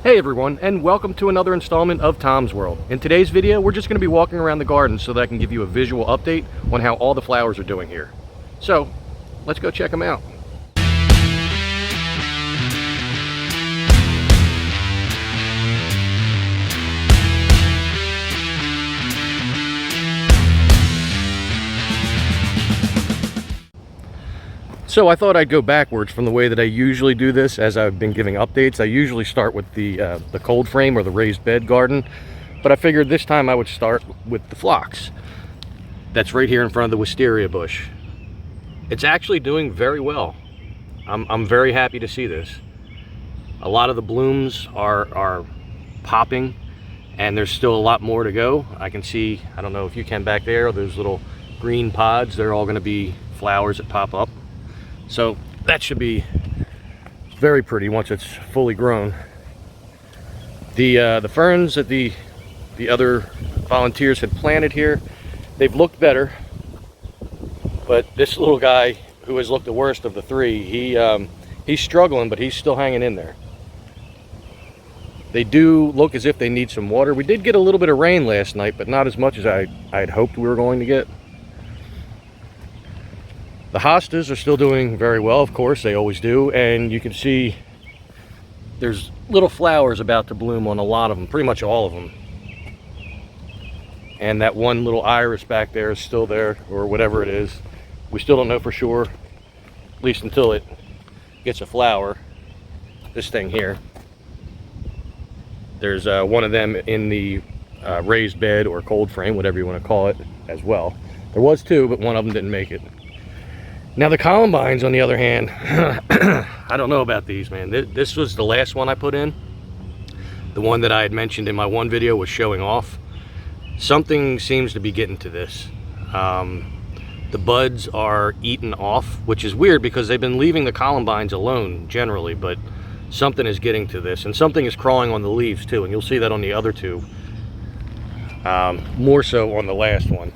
Hey everyone, and welcome to another installment of Tom's World. In today's video, we're just going to be walking around the garden so that I can give you a visual update on how all the flowers are doing here. So, let's go check them out. So I thought I'd go backwards from the way that I usually do this as I've been giving updates. I usually start with the cold frame or the raised bed garden, but I figured this time I would start with the phlox. That's right here in front of the wisteria bush. It's actually doing very well. I'm very happy to see this. A lot of the blooms are popping, and there's still a lot more to go. I can see, I don't know if you can back there, those little green pods, they're all going to be flowers that pop up. So that should be very pretty once it's fully grown. The ferns that the other volunteers had planted here, they've looked better, but this little guy who has looked the worst of the three, he's struggling, but he's still hanging in there. They do look as if they need some water. We did get a little bit of rain last night, but not as much as I had hoped we were going to get. The hostas are still doing very well, of course, they always do, and you can see there's little flowers about to bloom on a lot of them, pretty much all of them. And that one little iris back there is still there, or whatever it is. We still don't know for sure, at least until it gets a flower. This thing here. There's one of them in the raised bed or cold frame, whatever you want to call it, as well. There was two, but one of them didn't make it. Now the columbines, on the other hand, I don't know about these, man. This was the last one I put in. The one that I had mentioned in my one video was showing off. Something seems to be getting to this. The buds are eaten off, which is weird because they've been leaving the columbines alone generally, but something is getting to this, and something is crawling on the leaves too, and you'll see that on the other two. More so on the last one.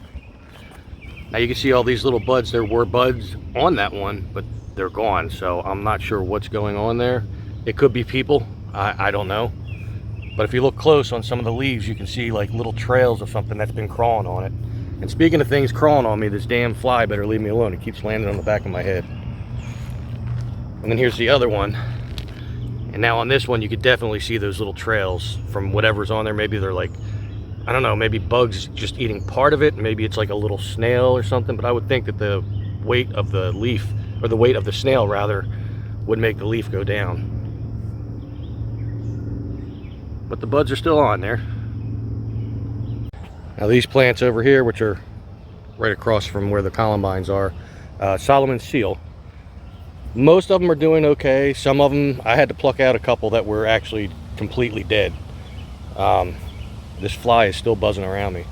Now you can see all these little buds. There were buds on that one, but they're gone. So I'm not sure what's going on there. It could be people. I don't know. But if you look close on some of the leaves, you can see like little trails of something that's been crawling on it. And speaking of things crawling on me, this damn fly better leave me alone. It keeps landing on the back of my head. And then here's the other one. And now on this one, you could definitely see those little trails from whatever's on there. Maybe they're like, I don't know, maybe bugs just eating part of it. Maybe it's like a little snail or something, but I would think that the weight of the leaf, or the weight of the snail rather, would make the leaf go down. But the buds are still on there. Now these plants over here, which are right across from where the columbines are, Solomon's seal. Most of them are doing okay. Some of them, I had to pluck out a couple that were actually completely dead. This fly is still buzzing around me.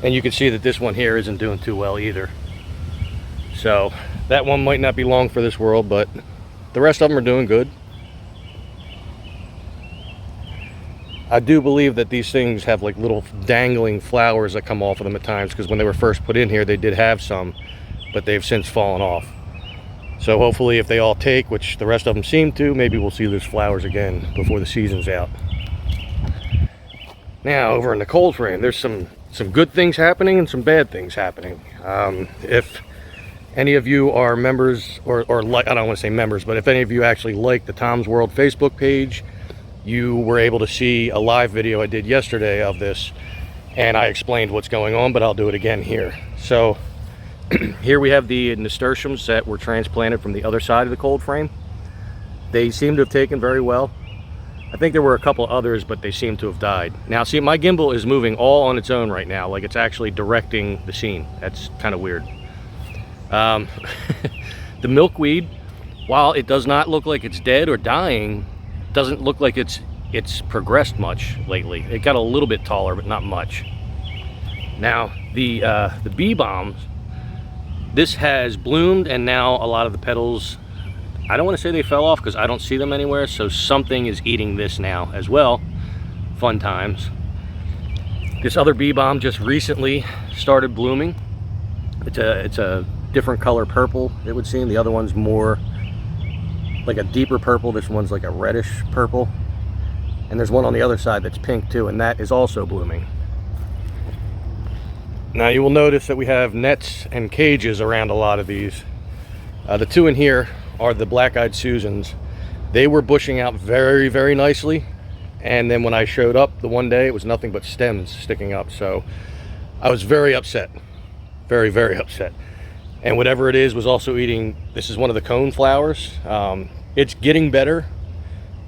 And you can see that this one here isn't doing too well either. So that one might not be long for this world, but the rest of them are doing good. I do believe that these things have like little dangling flowers that come off of them at times, because when they were first put in here, they did have some, but they've since fallen off. So hopefully if they all take, which the rest of them seem to, maybe we'll see those flowers again before the season's out. Now over in the cold frame, there's some good things happening and some bad things happening. If any of you are members, or like, I don't want to say members, but if any of you actually like the Tom's World Facebook page, you were able to see a live video I did yesterday of this, and I explained what's going on, but I'll do it again here. So here we have the nasturtiums that were transplanted from the other side of the cold frame. They seem to have taken very well. I think there were a couple others, but they seem to have died. Now, see, my gimbal is moving all on its own right now, like it's actually directing the scene. That's kind of weird. The milkweed, while it does not look like it's dead or dying, doesn't look like it's progressed much lately. It got a little bit taller, but not much. Now, the bee balms, this has bloomed, and now a lot of the petals, I don't want to say they fell off because I don't see them anywhere, so something is eating this now as well. Fun times. This other bee balm just recently started blooming. It's a different color purple, it would seem. The other one's more like a deeper purple. This one's like a reddish purple. And there's one on the other side that's pink too, and that is also blooming. Now you will notice that we have nets and cages around a lot of these. The two in here are the black-eyed Susans. They were bushing out very, very nicely. And then when I showed up the one day, it was nothing but stems sticking up. So I was very upset. Very, very upset. And whatever it is was also eating, this is one of the cone flowers. It's getting better,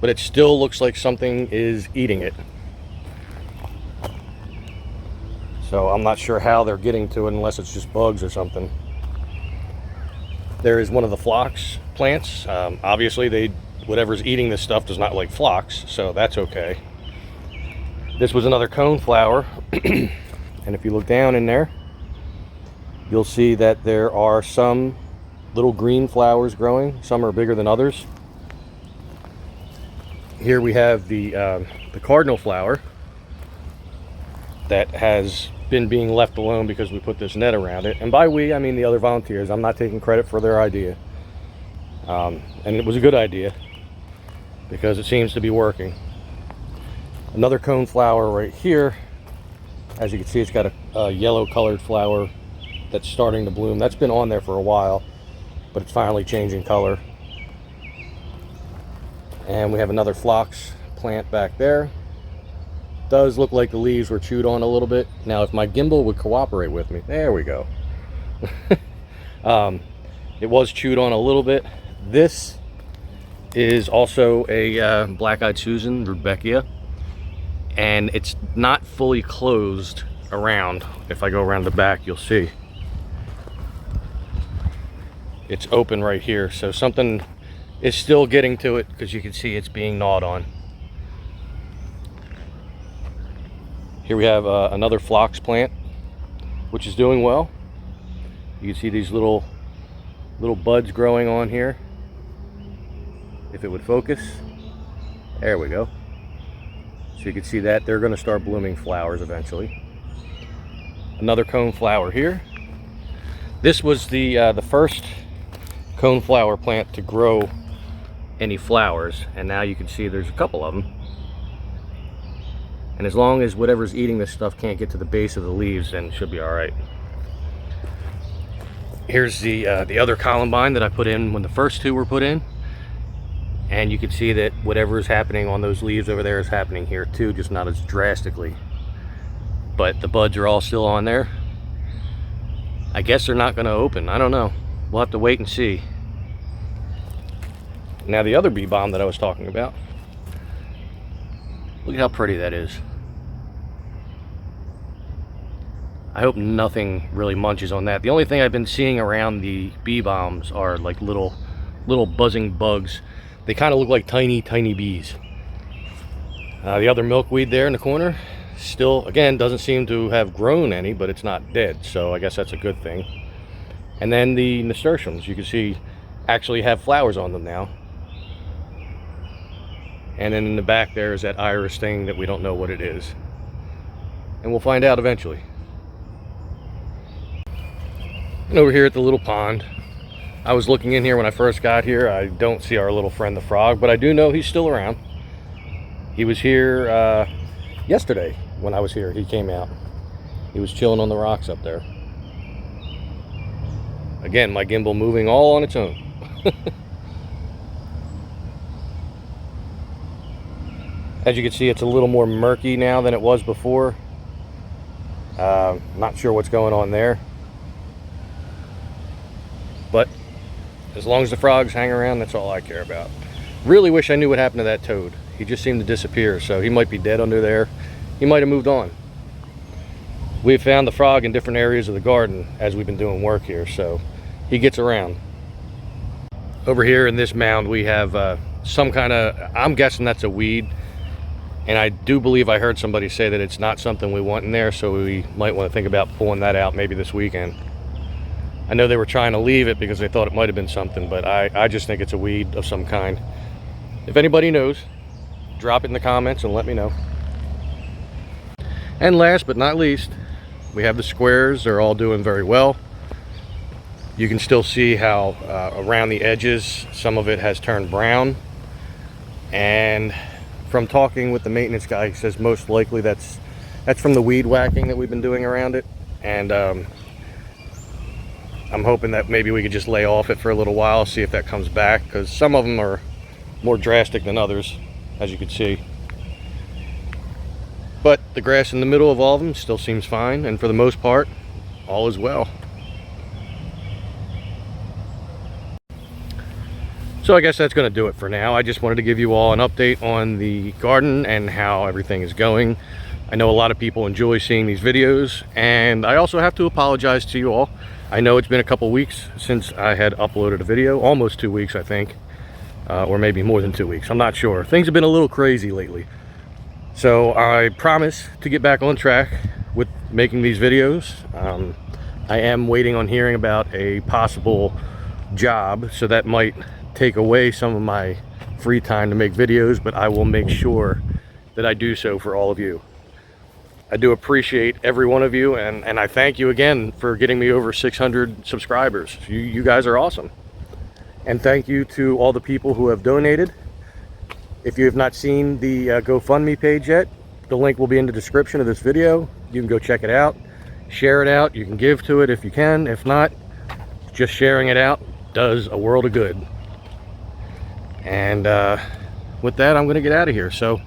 but it still looks like something is eating it. So I'm not sure how they're getting to it unless it's just bugs or something. There is one of the phlox plants. Obviously, whatever's eating this stuff does not like phlox, so that's okay. This was another cone flower, and if you look down in there, you'll see that there are some little green flowers growing. Some are bigger than others. Here we have the cardinal flower that has been being left alone because we put this net around it. And by we, I mean the other volunteers. I'm not taking credit for their idea. And it was a good idea because it seems to be working. Another cone flower right here. As you can see, it's got a yellow colored flower that's starting to bloom. That's been on there for a while, but it's finally changing color. And we have another phlox plant back there. Does look like the leaves were chewed on a little bit. Now if my gimbal would cooperate with me, there we go. It was chewed on a little bit. This is also a black-eyed Susan, Rudbeckia, and it's not fully closed around. If I go around the back, you'll see it's open right here, so something is still getting to it because you can see it's being gnawed on. Here we have another phlox plant, which is doing well. You can see these little buds growing on here. If it would focus, there we go. So you can see that they're going to start blooming flowers eventually. Another cone flower here. This was the first cone flower plant to grow any flowers, and now you can see there's a couple of them. And as long as whatever's eating this stuff can't get to the base of the leaves, then it should be all right. Here's the other columbine that I put in when the first two were put in. And you can see that whatever is happening on those leaves over there is happening here too, just not as drastically. But the buds are all still on there. I guess they're not going to open. I don't know. We'll have to wait and see. Now the other bee balm that I was talking about. Look at how pretty that is. I hope nothing really munches on that. The only thing I've been seeing around the bee balms are like little buzzing bugs. They kind of look like tiny bees. The other milkweed there in the corner still, again, doesn't seem to have grown any, but it's not dead, so I guess that's a good thing. And then the nasturtiums, you can see, actually have flowers on them now. And then in the back there is that iris thing that we don't know what it is. And we'll find out eventually. And over here at the little pond, I was looking in here when I first got here. I don't see our little friend the frog, but I do know he's still around. He was here yesterday when I was here. He came out. He was chilling on the rocks up there. Again, my gimbal moving all on its own. As you can see, it's a little more murky now than it was before. Not sure what's going on there. But as long as the frogs hang around, that's all I care about. Really wish I knew what happened to that toad. He just seemed to disappear, so he might be dead under there. He might have moved on. We've found the frog in different areas of the garden as we've been doing work here, so he gets around. Over here in this mound, we have some kind of, I'm guessing that's a weed. And I do believe I heard somebody say that it's not something we want in there, so we might want to think about pulling that out maybe this weekend. I know they were trying to leave it because they thought it might have been something, but I just think it's a weed of some kind. If anybody knows, drop it in the comments and let me know. And last but not least, we have the squares. They're all doing very well. You can still see how around the edges, some of it has turned brown. And from talking with the maintenance guy, he says most likely that's from the weed whacking that we've been doing around it. And I'm hoping that maybe we could just lay off it for a little while, see if that comes back, because some of them are more drastic than others, as you can see. But the grass in the middle of all of them still seems fine, and for the most part, all is well. So I guess that's going to do it for now. I just wanted to give you all an update on the garden and how everything is going. I know a lot of people enjoy seeing these videos, and I also have to apologize to you all. I know it's been a couple weeks since I had uploaded a video, almost 2 weeks I think, or maybe more than 2 weeks, I'm not sure. Things have been a little crazy lately. So I promise to get back on track with making these videos. I am waiting on hearing about a possible job, so that might take away some of my free time to make videos, but I will make sure that I do so for all of you. I do appreciate every one of you, and I thank you again for getting me over 600 subscribers. You guys are awesome. And thank you to all the people who have donated. If you have not seen the GoFundMe page yet, the link will be in the description of this video. You can go check it out, share it out. You can give to it if you can. If not, just sharing it out does a world of good. And with that, I'm going to get out of here. So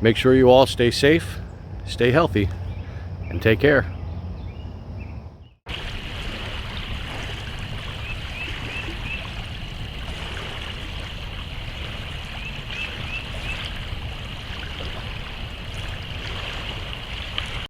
make sure you all stay safe, stay healthy, and take care.